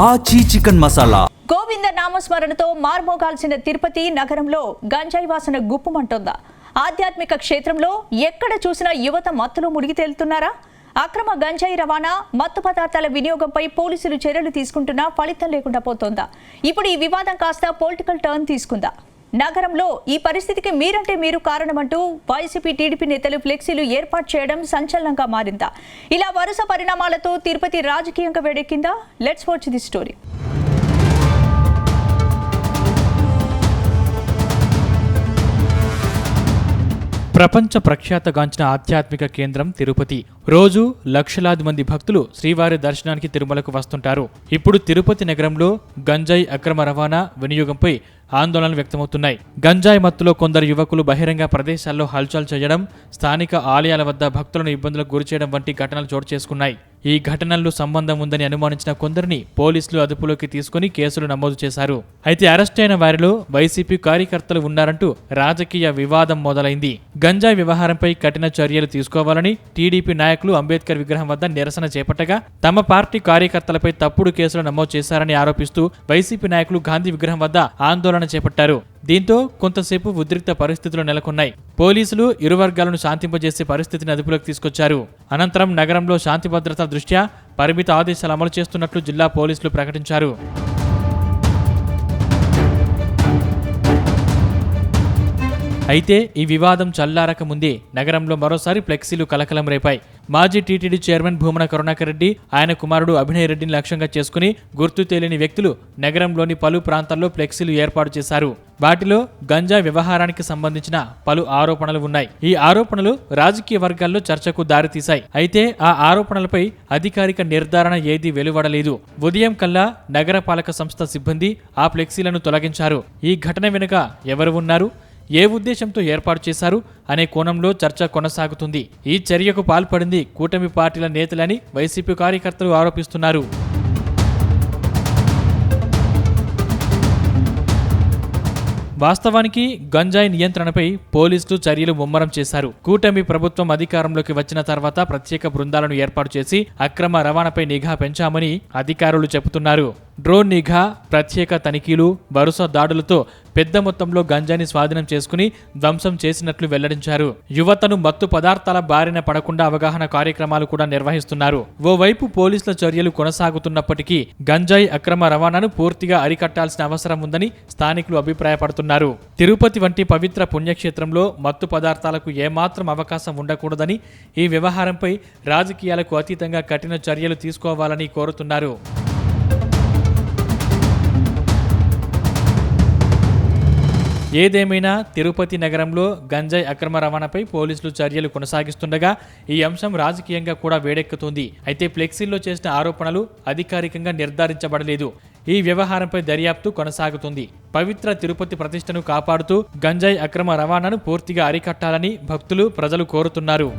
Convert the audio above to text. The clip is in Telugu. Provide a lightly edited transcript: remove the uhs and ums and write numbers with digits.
ఆచి చికెన్ మసాలా. గోవింద నామస్మరణతో మార్మోగాల్సిన తిరుపతి నగరంలో గంజాయి వాసన గుప్పుమంటోందా? ఆధ్యాత్మిక క్షేత్రంలో ఎక్కడ చూసినా యువత మత్తులో మునిగి తేలుతున్నారా? అక్రమ గంజాయి రవాణా, మత్తు పదార్థాల వినియోగంపై పోలీసులు చర్యలు తీసుకుంటున్నా ఫలితం లేకుండా పోతోందా? ఇప్పుడు ఈ వివాదం కాస్త పొలిటికల్ టర్న్ తీసుకుందా? నగరంలో ఈ పరిస్థితికి మీరంటే మీరు కారణమంటూ వైసీపీ, టీడీపీ నేతలు ఫ్లెక్సీలు ఏర్పాటు చేయడం సంచలనంగా మారిందా? ఇలా వరుస పరిణామాలతో తిరుపతి రాజకీయంగా వేడెక్కిందా? Let's watch the story. ప్రపంచ ప్రఖ్యాతగాంచిన ఆధ్యాత్మిక కేంద్రం తిరుపతి. రోజు లక్షలాది మంది భక్తులు శ్రీవారి దర్శనానికి తిరుమలకు వస్తుంటారు. ఇప్పుడు తిరుపతి నగరంలో గంజాయి అక్రమ రవాణా, వినియోగంపై ఆందోళనలు వ్యక్తమవుతున్నాయి. గంజాయి మత్తులో కొందరు యువకులు బహిరంగ ప్రదేశాల్లో హల్చల్ చేయడం, స్థానిక ఆలయాల వద్ద భక్తులను ఇబ్బందులకు గురిచేయడం వంటి ఘటనలు చోటు చేసుకున్నాయి. ఈ ఘటనల్లో సంబంధం ఉందని అనుమానించిన కొందరిని పోలీసులు అదుపులోకి తీసుకుని కేసులు నమోదు చేశారు. అయితే అరెస్ట్ అయిన వారిలో వైసీపీ కార్యకర్తలు ఉన్నారంటూ రాజకీయ వివాదం మొదలైంది. గంజాయి వ్యవహారంపై కఠిన చర్యలు తీసుకోవాలని టీడీపీ నాయకులు అంబేద్కర్ విగ్రహం వద్ద నిరసన చేపట్టగా, తమ పార్టీ కార్యకర్తలపై తప్పుడు కేసులు నమోదు చేశారని ఆరోపిస్తూ వైసీపీ నాయకులు గాంధీ విగ్రహం వద్ద ఆందోళన చేపట్టారు. దీంతో కొంతసేపు ఉద్రిక్త పరిస్థితులు నెలకొన్నాయి. పోలీసులు ఇరు వర్గాలను శాంతింపజేసే పరిస్థితిని అదుపులోకి తీసుకొచ్చారు. అనంతరం నగరంలో శాంతి భద్రతల దృష్ట్యా పరిమిత ఆదేశాలు అమలు చేస్తున్నట్లు జిల్లా పోలీసులు ప్రకటించారు. అయితే ఈ వివాదం చల్లారక ముందే నగరంలో మరోసారి ఫ్లెక్సీలు కలకలం రేపాయి. మాజీ టీటీడీ చైర్మన్ భూమన కరుణాకర్ రెడ్డి, ఆయన కుమారుడు అభినయ్ రెడ్డిని లక్ష్యంగా చేసుకుని గుర్తు తెలియని వ్యక్తులు నగరంలోని పలు ప్రాంతాల్లో ఫ్లెక్సీలు ఏర్పాటు చేశారు. వాటిలో గంజా వ్యవహారానికి సంబంధించిన పలు ఆరోపణలు ఉన్నాయి. ఈ ఆరోపణలు రాజకీయ వర్గాల్లో చర్చకు దారితీశాయి. అయితే ఆ ఆరోపణలపై అధికారిక నిర్ధారణ ఏదీ వెలువడలేదు. ఉదయం కల్లా నగరపాలక సంస్థ సిబ్బంది ఆ ఫ్లెక్సీలను తొలగించారు. ఈ ఘటన వెనుక ఎవరు ఉన్నారు, ఏ ఉద్దేశంతో ఏర్పాటు చేశారు అనే కోణంలో చర్చ కొనసాగుతుంది. ఈ చర్యకు పాల్పడింది కూటమి పార్టీల నేతలని వైసీపీ కార్యకర్తలు ఆరోపిస్తున్నారు. వాస్తవానికి గంజాయి నియంత్రణపై పోలీసులు చర్యలు ముమ్మరం చేశారు. కూటమి ప్రభుత్వం అధికారంలోకి వచ్చిన తర్వాత ప్రత్యేక బృందాలను ఏర్పాటు చేసి అక్రమ రవాణాపై నిఘా పెంచామని అధికారులు చెబుతున్నారు. డ్రోన్ నిఘా, ప్రత్యేక తనిఖీలు, వరుస దాడులతో పెద్ద మొత్తంలో గంజాయిని స్వాధీనం చేసుకుని ధ్వంసం చేసినట్లు వెల్లడించారు. యువతను మత్తు పదార్థాల బారిన పడకుండా అవగాహన కార్యక్రమాలు కూడా నిర్వహిస్తున్నారు. ఓవైపు పోలీసుల చర్యలు కొనసాగుతున్నప్పటికీ గంజాయి అక్రమ రవాణాను పూర్తిగా అరికట్టాల్సిన అవసరం ఉందని స్థానికులు అభిప్రాయపడుతున్నారు. తిరుపతి వంటి పవిత్ర పుణ్యక్షేత్రంలో మత్తు పదార్థాలకు ఏమాత్రం అవకాశం ఉండకూడదని, ఈ వ్యవహారంపై రాజకీయాలకు అతీతంగా కఠిన చర్యలు తీసుకోవాలని కోరుతున్నారు. ఏదేమైనా తిరుపతి నగరంలో గంజాయి అక్రమ రవాణాపై పోలీసులు చర్యలు కొనసాగిస్తుండగా ఈ అంశం రాజకీయంగా కూడా వేడెక్కుతుంది. అయితే ఫ్లెక్సీల్లో చేసిన ఆరోపణలు అధికారికంగా నిర్ధారించబడలేదు. ఈ వ్యవహారంపై దర్యాప్తు కొనసాగుతుంది. పవిత్ర తిరుపతి ప్రతిష్టను కాపాడుతూ గంజాయి అక్రమ రవాణాను పూర్తిగా అరికట్టాలని భక్తులు, ప్రజలు కోరుతున్నారు.